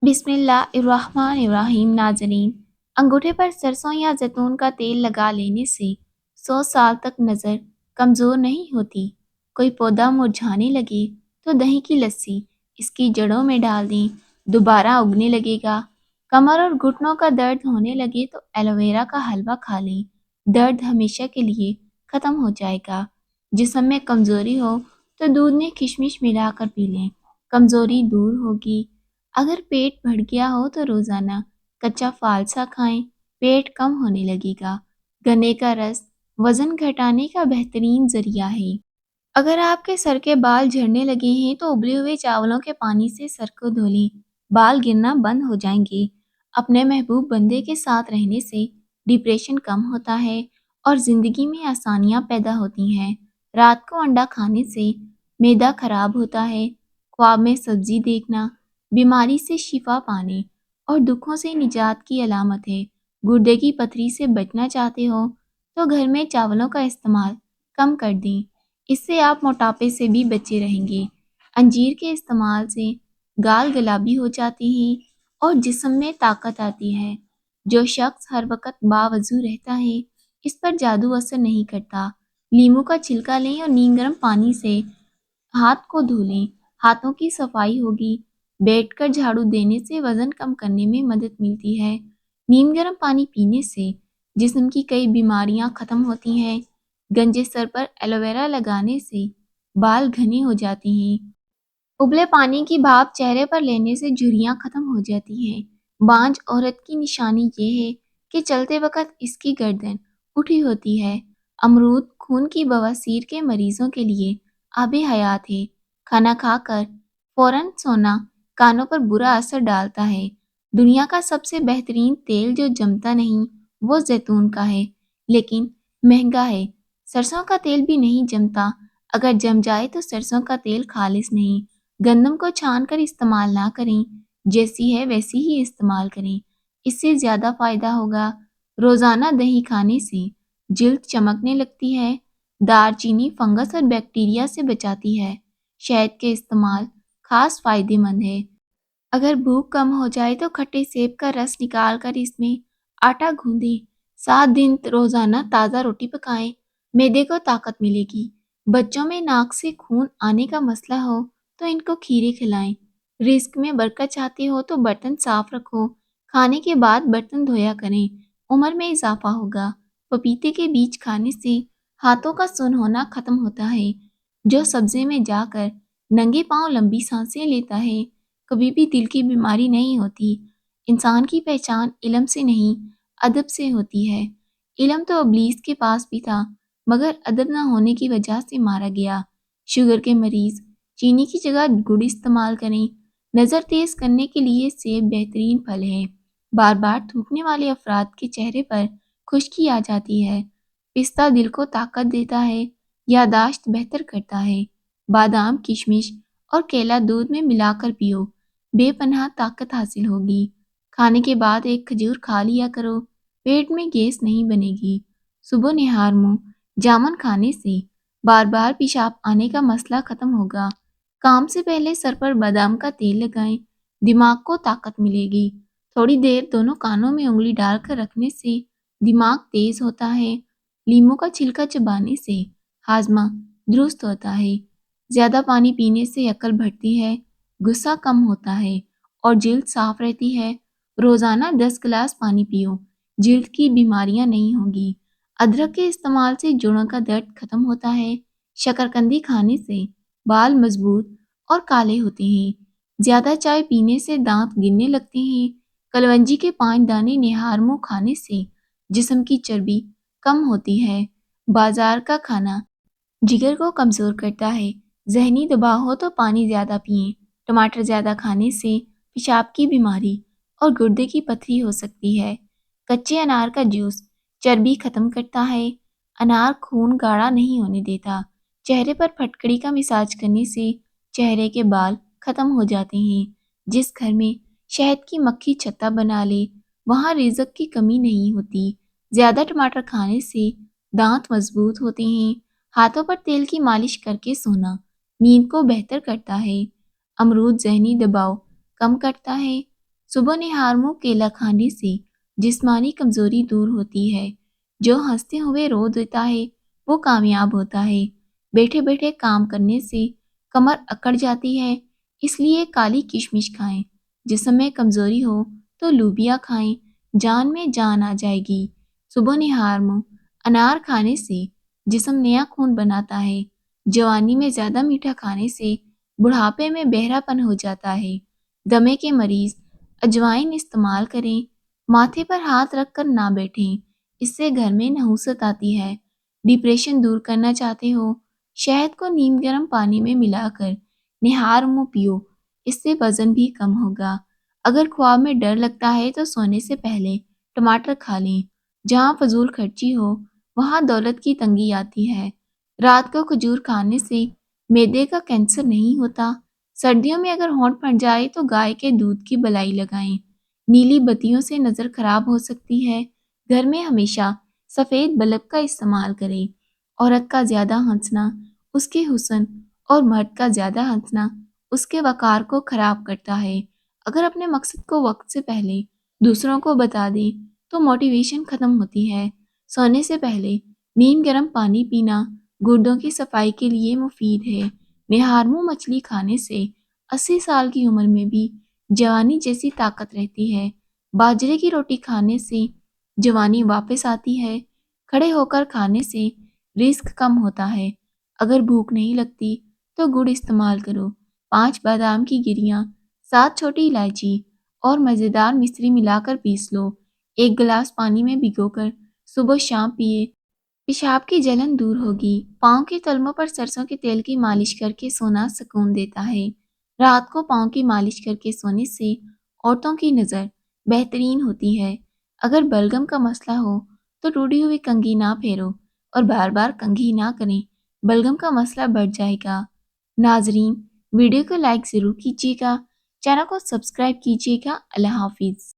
बिस्मिल्लाहिर्रहमानिर्रहीम नाज़रीन। अंगूठे पर सरसों या जैतून का तेल लगा लेने से 100 साल तक नज़र कमज़ोर नहीं होती। कोई पौधा मुरझाने लगे तो दही की लस्सी इसकी जड़ों में डाल दें, दोबारा उगने लगेगा। कमर और घुटनों का दर्द होने लगे तो एलोवेरा का हलवा खा लें, दर्द हमेशा के लिए ख़त्म हो जाएगा। जिस्म में कमज़ोरी हो तो दूध में किशमिश मिलाकर पी लें, कमज़ोरी दूर होगी। अगर पेट बढ़ गया हो तो रोजाना कच्चा फालसा खाएं, पेट कम होने लगेगा। गन्ने का रस वजन घटाने का बेहतरीन जरिया है। अगर आपके सर के बाल झड़ने लगे हैं तो उबले हुए चावलों के पानी से सर को धो लें, बाल गिरना बंद हो जाएंगे। अपने महबूब बंदे के साथ रहने से डिप्रेशन कम होता है और जिंदगी में आसानियां पैदा होती हैं। रात को अंडा खाने से मैदा खराब होता है। ख्वाब में सब्जी देखना बीमारी से शिफा पाने और दुखों से निजात की अलामत है। गुर्दे की पथरी से बचना चाहते हो तो घर में चावलों का इस्तेमाल कम कर दें, इससे आप मोटापे से भी बचे रहेंगे। अंजीर के इस्तेमाल से गाल गुलाबी हो जाते हैं और जिस्म में ताकत आती है। जो शख्स हर वक्त बावजू रहता है, इस पर जादू असर नहीं करता। नींबू का छिलका लें और नीम गर्म पानी से हाथ को धो लें, हाथों की सफाई होगी। बैठकर झाड़ू देने से वजन कम करने में मदद मिलती है। नीम गर्म पानी पीने से जिस्म की कई बीमारियां खत्म होती हैं। गंजे सर पर एलोवेरा लगाने से बाल घने हो जाते हैं। उबले पानी की भाप चेहरे पर लेने से झुर्रियां खत्म हो जाती हैं। बांझ औरत की निशानी ये है कि चलते वक्त इसकी गर्दन उठी होती है। अमरूद खून की बवासीर के मरीजों के लिए आबे हयात है। खाना खाकर फौरन सोना कानों पर बुरा असर डालता है। दुनिया का सबसे बेहतरीन तेल जो जमता नहीं वो जैतून का है, लेकिन महंगा है। सरसों का तेल भी नहीं जमता, अगर जम जाए तो सरसों का तेल खालिस नहीं। गंदम को छान कर इस्तेमाल ना करें, जैसी है वैसी ही इस्तेमाल करें, इससे ज़्यादा फायदा होगा। रोज़ाना दही खाने से जिल्द चमकने लगती है। दालचीनी फंगस और बैक्टीरिया से बचाती है। शहद के इस्तेमाल खास फायदेमंद है। अगर भूख कम हो जाए तो खट्टे सेब का रस निकाल कर इसमें आटा गूंदें। 7 दिन रोजाना ताज़ा रोटी पकाएं, मैदे को ताकत मिलेगी। बच्चों में नाक से खून आने का मसला हो तो इनको खीरे खिलाएं। रिस्क में बरकत चाहते हो तो बर्तन साफ रखो, खाने के बाद बर्तन धोया करें, उम्र में इजाफा होगा। पपीते के बीज खाने से हाथों का सुन होना खत्म होता है। जो सब्जे में जाकर नंगे पांव लंबी सांसें लेता है, कभी भी दिल की बीमारी नहीं होती। इंसान की पहचान इल्म से नहीं, अदब से होती है। इल्म तो इब्लीस के पास भी था, मगर अदब न होने की वजह से मारा गया। शुगर के मरीज चीनी की जगह गुड़ इस्तेमाल करें। नज़र तेज करने के लिए सेब बेहतरीन फल है। बार बार थूकने वाले अफराद के चेहरे पर खुश्की आ जाती है। पिस्ता दिल को ताकत देता है, यादाश्त बेहतर करता है। बादाम, किशमिश और केला दूध में मिलाकर पियो, बेपनाह ताकत हासिल होगी। खाने के बाद एक खजूर खा लिया करो, पेट में गैस नहीं बनेगी। सुबह निहार मुंह जामुन खाने से बार बार पेशाब आने का मसला खत्म होगा। काम से पहले सर पर बादाम का तेल लगाएं, दिमाग को ताकत मिलेगी। थोड़ी देर दोनों कानों में उंगली डालकर रखने से दिमाग तेज होता है। लीमू का छिलका चबाने से हाजमा दुरुस्त होता है। ज्यादा पानी पीने से अकल बढ़ती है, गुस्सा कम होता है और जिल्द साफ रहती है। रोजाना 10 गिलास पानी पियो, जिल्द की बीमारियां नहीं होगी। अदरक के इस्तेमाल से जोड़ों का दर्द खत्म होता है। शकरकंदी खाने से बाल मजबूत और काले होते हैं। ज्यादा चाय पीने से दांत गिरने लगते हैं। कलवंजी के 5 दाने निहार मुंह खाने से जिस्म की चर्बी कम होती है। बाजार का खाना जिगर को कमजोर करता है। जहनी दबाव हो तो पानी ज्यादा पिएं। टमाटर ज्यादा खाने से पेशाब की बीमारी और गुर्दे की पथरी हो सकती है। कच्चे अनार का जूस चर्बी खत्म करता है। अनार खून गाढ़ा नहीं होने देता। चेहरे पर फटकड़ी का मिसाज करने से चेहरे के बाल खत्म हो जाते हैं। जिस घर में शहद की मक्खी छत्ता बना ले, वहाँ रिज़्क की कमी नहीं होती। ज्यादा टमाटर खाने से दांत मजबूत होते हैं। हाथों पर तेल की मालिश करके सोना नींद को बेहतर करता है। अमरूद जहनी दबाव कम करता है। صبح نہار منہ کیلا کھانے سے جسمانی کمزوری دور ہوتی ہے۔ جو ہنستے ہوئے رو دیتا ہے وہ کامیاب ہوتا ہے۔ بیٹھے بیٹھے کام کرنے سے کمر اکڑ جاتی ہے، اس لیے کالی کشمش کھائیں۔ جسم میں کمزوری ہو تو لوبیا کھائیں، جان میں جان آ جائے گی۔ صبح نہار منہ انار کھانے سے جسم نیا خون بناتا ہے۔ جوانی میں زیادہ میٹھا کھانے سے بڑھاپے میں بہرا پن ہو جاتا ہے۔ دمے کے مریض اجوائن استعمال کریں، ماتھے پر ہاتھ رکھ کر نہ بیٹھیں، اس سے گھر میں نحوست آتی ہے۔ ڈپریشن دور کرنا چاہتے ہو، شہد کو نیم گرم پانی میں ملا کر نہار منہ پیو، اس سے وزن بھی کم ہوگا۔ اگر خواب میں ڈر لگتا ہے تو سونے سے پہلے ٹماٹر کھا لیں۔ جہاں فضول خرچی ہو وہاں دولت کی تنگی آتی ہے۔ رات کو کھجور کھانے سے معدے کا کینسر نہیں ہوتا۔ سردیوں میں اگر ہونٹ پھٹ جائے تو گائے کے دودھ کی بلائی لگائیں۔ نیلی بتیوں سے نظر خراب ہو سکتی ہے۔ گھر میں ہمیشہ سفید بلب کا استعمال کریں۔ عورت کا زیادہ ہنسنا اس کے حسن اور مرد کا زیادہ ہنسنا اس کے وقار کو خراب کرتا ہے۔ اگر اپنے مقصد کو وقت سے پہلے دوسروں کو بتا دیں تو موٹیویشن ختم ہوتی ہے۔ سونے سے پہلے نیم گرم پانی پینا گردوں کی صفائی کے لیے مفید ہے۔ نہار منہ مچھلی کھانے سے 80 سال کی عمر میں بھی جوانی جیسی طاقت رہتی ہے۔ باجرے کی روٹی کھانے سے جوانی واپس آتی ہے۔ کھڑے ہو کر کھانے سے رسک کم ہوتا ہے۔ اگر بھوک نہیں لگتی تو گڑ استعمال کرو۔ 5 بادام کی گریاں، 7 چھوٹی الائچی اور مزیدار مصری ملا کر پیس لو۔ 1 گلاس پانی میں بھگو کر صبح شام پیئے، پیشاب کی جلن دور ہوگی۔ پاؤں کے تلووں پر سرسوں کے تیل کی مالش کر کے سونا سکون دیتا ہے۔ رات کو پاؤں کی مالش کر کے سونے سے عورتوں کی نظر بہترین ہوتی ہے۔ اگر بلغم کا مسئلہ ہو تو ٹوٹی ہوئی کنگھی نہ پھیرو اور بار بار کنگھی نہ کریں، بلغم کا مسئلہ بڑھ جائے گا۔ ناظرین، ویڈیو کو لائک ضرور کیجیے گا، چینل کو سبسکرائب کیجیے گا۔ اللہ حافظ۔